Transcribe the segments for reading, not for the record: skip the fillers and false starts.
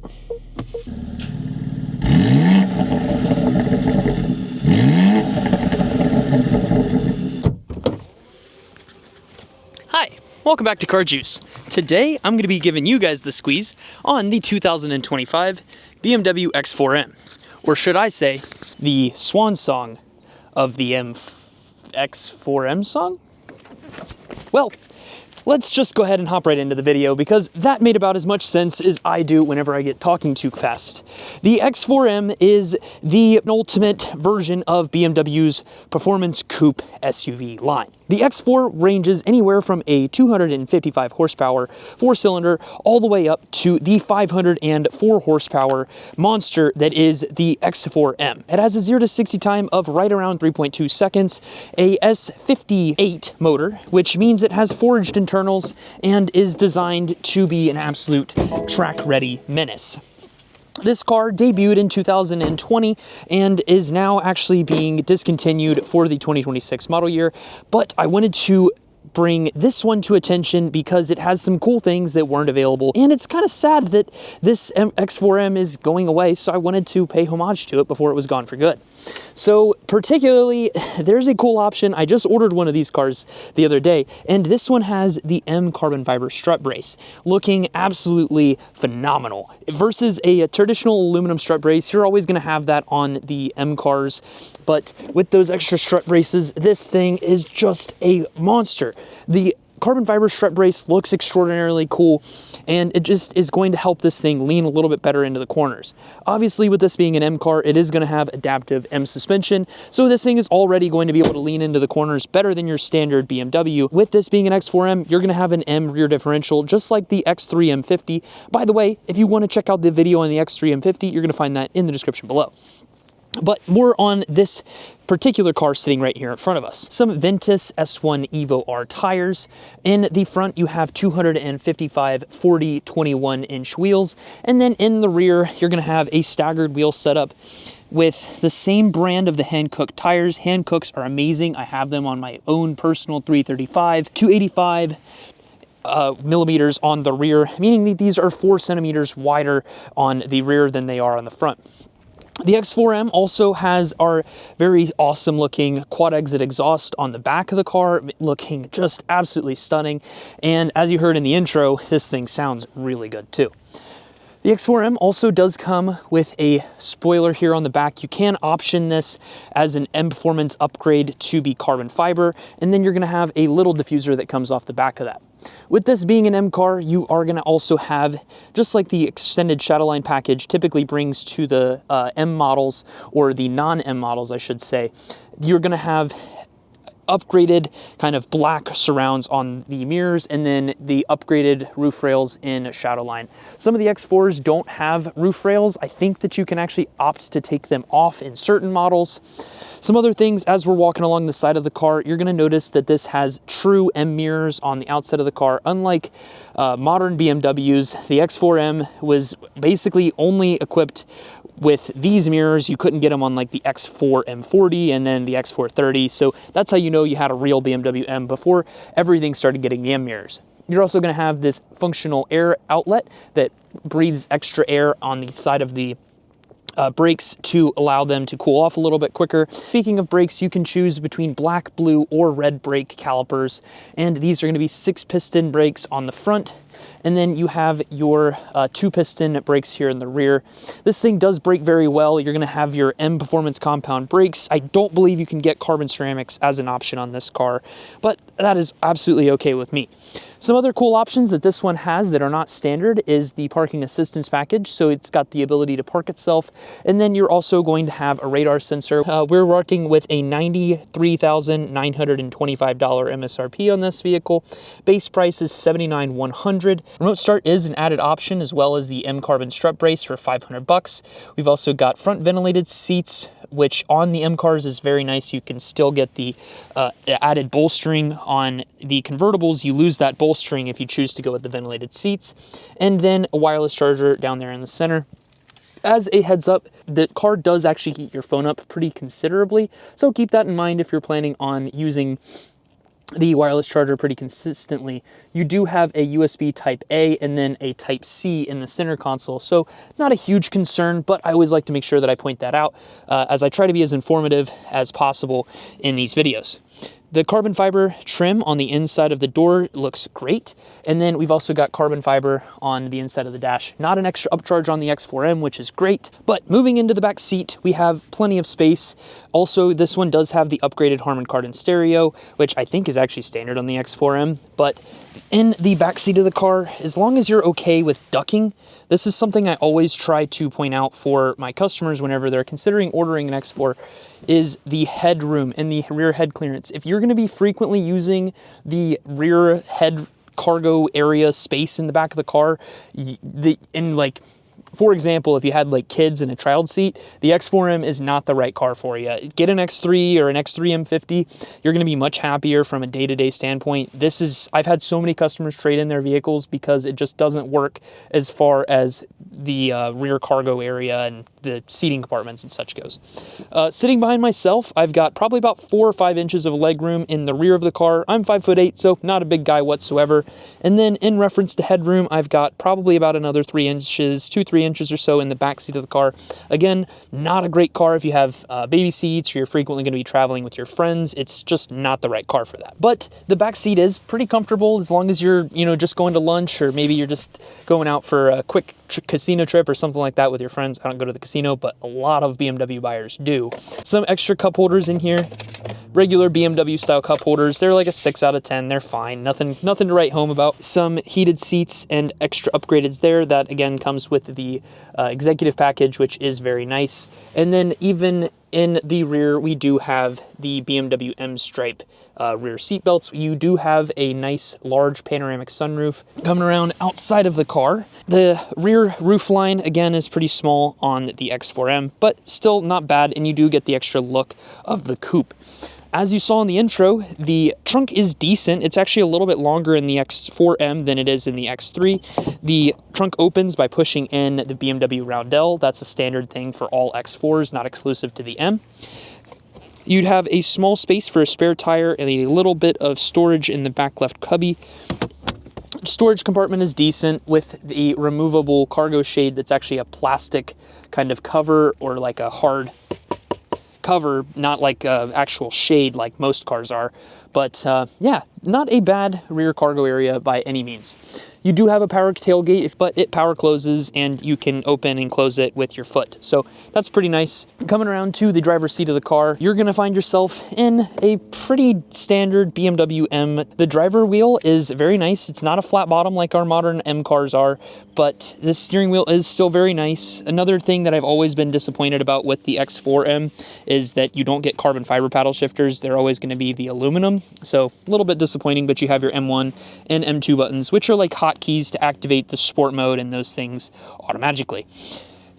Hi, welcome back to CarJuice. Today I'm going to be giving you guys the squeeze on the 2025 BMW X4M, or should I say the swan song of the X4M song? Well, let's just go ahead and hop right into the video because that made about as much sense as I do whenever I get talking too fast. The X4M is the ultimate version of BMW's performance coupe SUV line. The X4 ranges anywhere from a 255 horsepower four-cylinder all the way up to the 504 horsepower monster that is the X4M. It has a 0 to 60 time of right around 3.2 seconds, a S58 motor, which means it has forged internals and is designed to be an absolute track-ready menace. This car debuted in 2020 and is now actually being discontinued for the 2026 model year, but I wanted to bring this one to attention because it has some cool things that weren't available, and it's kind of sad that this X4M is going away, so I wanted to pay homage to it before it was gone for good. So particularly, there's a cool option. I just ordered one of these cars the other day, and this one has the M carbon fiber strut brace, looking absolutely phenomenal. Versus a traditional aluminum strut brace, you're always going to have that on the M cars, but with those extra strut braces, this thing is just a monster. The carbon fiber strut brace looks extraordinarily cool, and it just is going to help this thing lean a little bit better into the corners. Obviously, with this being an M car, it is going to have adaptive M suspension, so this thing is already going to be able to lean into the corners better than your standard BMW. With this being an X4M, you're going to have an M rear differential, just like the X3 M50. By the way, if you want to check out the video on the X3 M50, you're going to find that in the description below. But more on this particular car sitting right here in front of us. Some Ventus S1 Evo R tires. In the front, you have 255 40 21-inch wheels. And then in the rear, you're going to have a staggered wheel setup with the same brand of the Hankook tires. Hankooks are amazing. I have them on my own personal 335, 285 millimeters on the rear, meaning that these are 4 centimeters wider on the rear than they are on the front. The X4M also has our very awesome looking quad exit exhaust on the back of the car, looking just absolutely stunning. And as you heard in the intro, this thing sounds really good too. The X4M also does come with a spoiler here on the back. You can option this as an M Performance upgrade to be carbon fiber, and then you're gonna have a little diffuser that comes off the back of that. With this being an M car, you are gonna also have, just like the extended Shadowline package typically brings to the M models, or the non-M models, I should say, you're gonna have upgraded kind of black surrounds on the mirrors, and then the upgraded roof rails in Shadowline. Some of the X4s don't have roof rails. I think that you can actually opt to take them off in certain models. Some other things, as we're walking along the side of the car, you're going to notice that this has true M mirrors on the outside of the car. Unlike modern BMWs, the X4M was basically only equipped with these mirrors. You couldn't get them on like the X4 M40 and then the X4 30. So that's how you know you had a real BMW M before everything started getting the M mirrors. You're also going to have this functional air outlet that breathes extra air on the side of the brakes to allow them to cool off a little bit quicker. Speaking of brakes, you can choose between black, blue, or red brake calipers, and these are going to be 6-piston brakes on the front, and then you have your 2-piston brakes here in the rear. This thing does brake very well. You're going to have your M Performance compound brakes. I don't believe you can get carbon ceramics as an option on this car, but that is absolutely okay with me. Some other cool options that this one has that are not standard is the parking assistance package. So it's got the ability to park itself. And then you're also going to have a radar sensor. We're working with a $93,925 MSRP on this vehicle. Base price is $79,100. Remote start is an added option, as well as the M carbon strut brace for $500. We've also got front ventilated seats, which on the M cars is very nice. You can still get the added bolstering. On the convertibles, you lose that bolstering if you choose to go with the ventilated seats. And then a wireless charger down there in the center. As a heads up, the car does actually heat your phone up pretty considerably, so keep that in mind if you're planning on using the wireless charger pretty consistently. You do have a USB Type A and then a Type C in the center console, so not a huge concern, but I always like to make sure that I point that out as I try to be as informative as possible in these videos. The carbon fiber trim on the inside of the door looks great. And then we've also got carbon fiber on the inside of the dash. Not an extra upcharge on the X4M, which is great. But moving into the back seat, we have plenty of space. Also, this one does have the upgraded Harman Kardon stereo, which I think is actually standard on the X4M. But in the back seat of the car, as long as you're okay with ducking, this is something I always try to point out for my customers whenever they're considering ordering an X4, is the headroom and the rear head clearance. If you're going to be frequently using the rear head cargo area space in the back of the car, for example, if you had like kids in a child seat, the X4M is not the right car for you. Get an X3 or an X3 M50. You're going to be much happier from a day-to-day standpoint. I've had so many customers trade in their vehicles because it just doesn't work as far as the rear cargo area and the seating compartments and such goes. Sitting behind myself, I've got probably about 4 or 5 inches of leg room in the rear of the car. I'm 5'8", so not a big guy whatsoever. And then in reference to headroom, I've got probably about another 3 inches, 2-3 inches or so in the back seat of the car. Again, not a great car if you have baby seats or you're frequently going to be traveling with your friends. It's just not the right car for that. But the back seat is pretty comfortable as long as you're, just going to lunch, or maybe you're just going out for a quick casino trip or something like that with your friends. I don't go to the casino, but a lot of BMW buyers do. Some extra cup holders in here. Regular BMW style cup holders. They're like a 6 out of 10. They're fine. Nothing to write home about. Some heated seats and extra upgradeds there. That again comes with the executive package, which is very nice. And then even in the rear, we do have the BMW M stripe rear seat belts. You do have a nice large panoramic sunroof. Coming around outside of the car, the rear roof line again is pretty small on the X4M, but still not bad, and you do get the extra look of the coupe. As you saw in the intro, the trunk is decent. It's actually a little bit longer in the X4M than it is in the X3. The trunk opens by pushing in the BMW roundel. That's a standard thing for all X4s, not exclusive to the M. You'd have a small space for a spare tire and a little bit of storage in the back left cubby. Storage compartment is decent with the removable cargo shade that's actually a plastic kind of cover, or like a hard cover, not like actual shade like most cars are. But yeah, not a bad rear cargo area by any means. You do have a power tailgate, but it power closes and you can open and close it with your foot. So that's pretty nice. Coming around to the driver's seat of the car, you're gonna find yourself in a pretty standard BMW M. The driver wheel is very nice. It's not a flat bottom like our modern M cars are, but the steering wheel is still very nice. Another thing that I've always been disappointed about with the X4M is that you don't get carbon fiber paddle shifters. They're always gonna be the aluminum. So a little bit disappointing, but you have your M1 and M2 buttons, which are like hotkeys to activate the sport mode and those things automatically.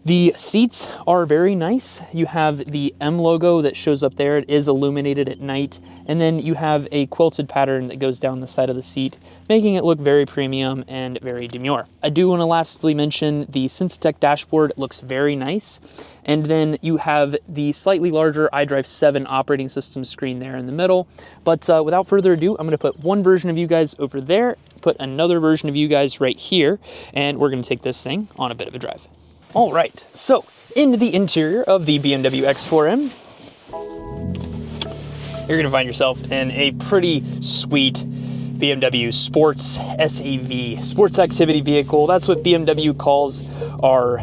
The seats are very nice. You have the M logo that shows up there. It is illuminated at night. And then you have a quilted pattern that goes down the side of the seat, making it look very premium and very demure. I do want to lastly mention the Sensitech dashboard. It looks very nice. And then you have the slightly larger iDrive 7 operating system screen there in the middle. But without further ado, I'm going to put one version of you guys over there, put another version of you guys right here, and we're going to take this thing on a bit of a drive. All right, so into the interior of the BMW X4M, you're gonna find yourself in a pretty sweet BMW sports SAV, sports activity vehicle. That's what BMW calls our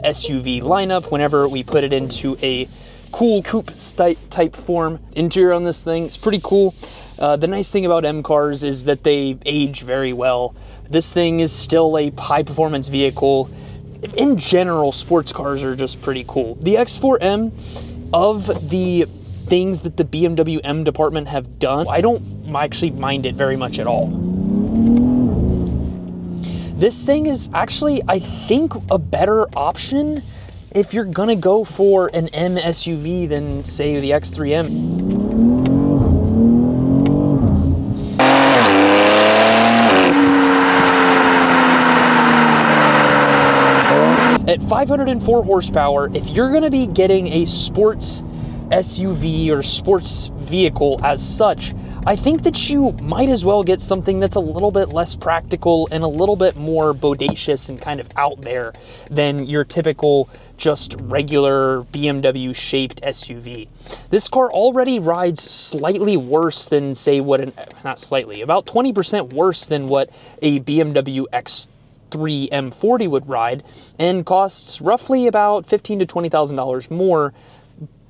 SUV lineup whenever we put it into a cool coupe type form. Interior on this thing is pretty cool. The nice thing about M cars is that they age very well. This thing is still a high performance vehicle. In general, sports cars are just pretty cool. The X4M, of the things that the BMW M department have done, I don't actually mind it very much at all. This thing is actually, I think, a better option if you're gonna go for an M SUV than, say, the X3M. At 504 horsepower, if you're gonna be getting a sports SUV or sports vehicle as such, I think that you might as well get something that's a little bit less practical and a little bit more bodacious and kind of out there than your typical just regular BMW shaped SUV. This car already rides slightly worse than, say, not slightly, about 20% worse than what a BMW X4 M40 would ride, and costs roughly about $15,000 to $20,000 more.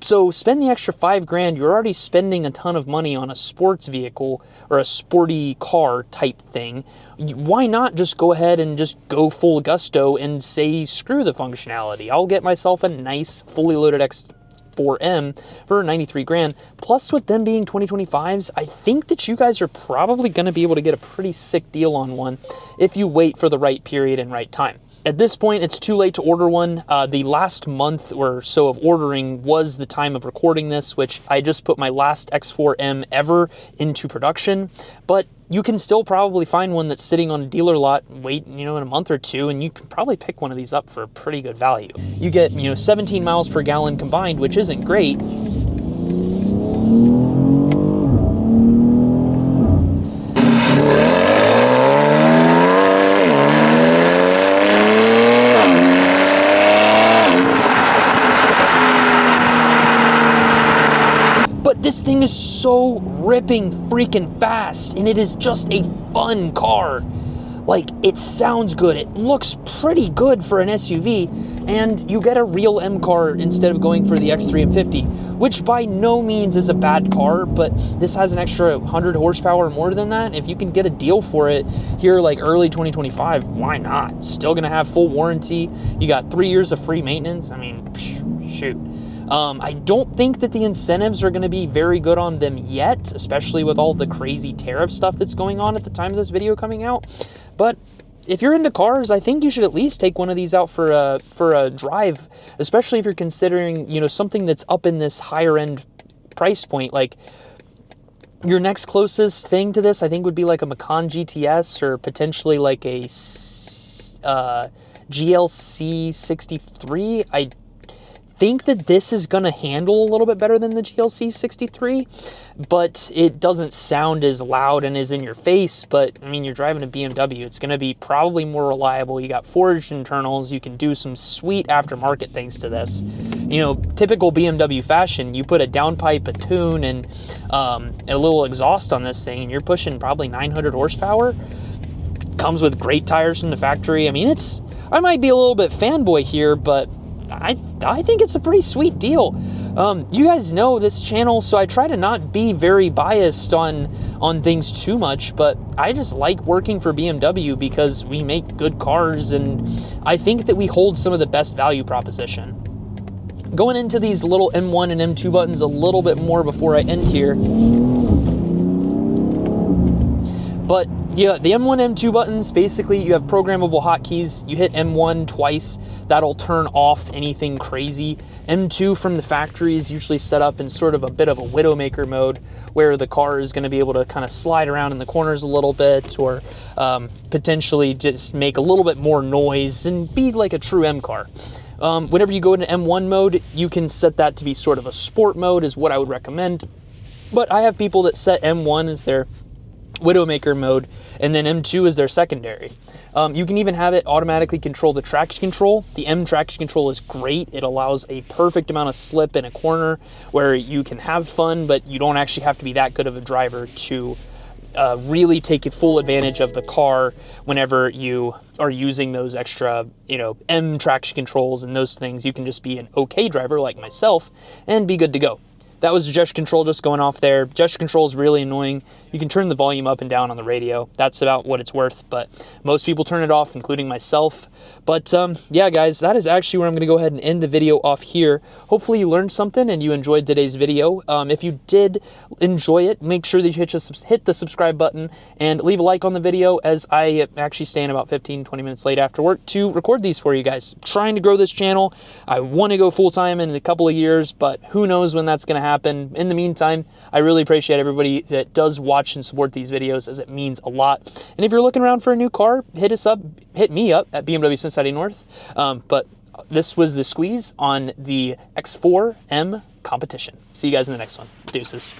So spend the extra $5,000, you're already spending a ton of money on a sports vehicle or a sporty car type thing. Why not just go ahead and just go full gusto and say, screw the functionality. I'll get myself a nice fully loaded X4M for $93,000. Plus, with them being 2025s, I think that you guys are probably going to be able to get a pretty sick deal on one if you wait for the right period and right time. At this point, it's too late to order one. The last month or so of ordering was the time of recording this, which I just put my last X4M ever into production. But you can still probably find one that's sitting on a dealer lot, wait, in a month or two, and you can probably pick one of these up for a pretty good value. You get, 17 miles per gallon combined, which isn't great. This thing is so ripping freaking fast, and it is just a fun car. Like, it sounds good, it looks pretty good for an SUV, and you get a real M car instead of going for the X3 M50, which by no means is a bad car, but this has an extra 100 horsepower more than that. If you can get a deal for it here like early 2025, why not? Still gonna have full warranty. You got 3 years of free maintenance. I mean, shoot. I don't think that the incentives are going to be very good on them yet, especially with all the crazy tariff stuff that's going on at the time of this video coming out. But if you're into cars, I think you should at least take one of these out for a drive, especially if you're considering, something that's up in this higher end price point. Like, your next closest thing to this, I think, would be like a Macan GTS or potentially like a GLC 63. I think that this is going to handle a little bit better than the GLC 63, but it doesn't sound as loud and as in your face. But I mean, you're driving a BMW, it's going to be probably more reliable. You got forged internals, you can do some sweet aftermarket things to this. Typical BMW fashion, you put a downpipe, a tune, and a little exhaust on this thing, and you're pushing probably 900 horsepower. Comes with great tires from the factory. I mean, I might be a little bit fanboy here, but I think it's a pretty sweet deal. You guys know this channel, so I try to not be very biased on things too much, but I just like working for BMW because we make good cars, and I think that we hold some of the best value proposition. Going into these little M1 and M2 buttons a little bit more before I end here. But yeah, the M1, M2 buttons, basically you have programmable hotkeys. You hit M1 twice, that'll turn off anything crazy. M2 from the factory is usually set up in sort of a bit of a widowmaker mode, where the car is going to be able to kind of slide around in the corners a little bit, or potentially just make a little bit more noise and be like a true M car. Whenever you go into M1 mode, you can set that to be sort of a sport mode is what I would recommend. But I have people that set M1 as their widowmaker mode, and then M2 is their secondary. You can even have it automatically control the traction control. The M traction control is great. It allows a perfect amount of slip in a corner where you can have fun, but you don't actually have to be that good of a driver to really take full advantage of the car whenever you are using those extra, M traction controls and those things. You can just be an okay driver like myself and be good to go. That was the gesture control just going off there. Gesture control is really annoying. You can turn the volume up and down on the radio. That's about what it's worth, but most people turn it off, including myself. But yeah, guys, that is actually where I'm gonna go ahead and end the video off here. Hopefully you learned something and you enjoyed today's video. If you did enjoy it, make sure that you hit the subscribe button and leave a like on the video, as I actually stay in about 15-20 minutes late after work to record these for you guys. I'm trying to grow this channel. I wanna go full-time in a couple of years, but who knows when that's gonna happen. In the meantime, I really appreciate everybody that does watch and support these videos, as it means a lot. And if you're looking around for a new car, hit me up at BMW Cincinnati North. But this was the squeeze on the X4M competition. See you guys in the next one. Deuces.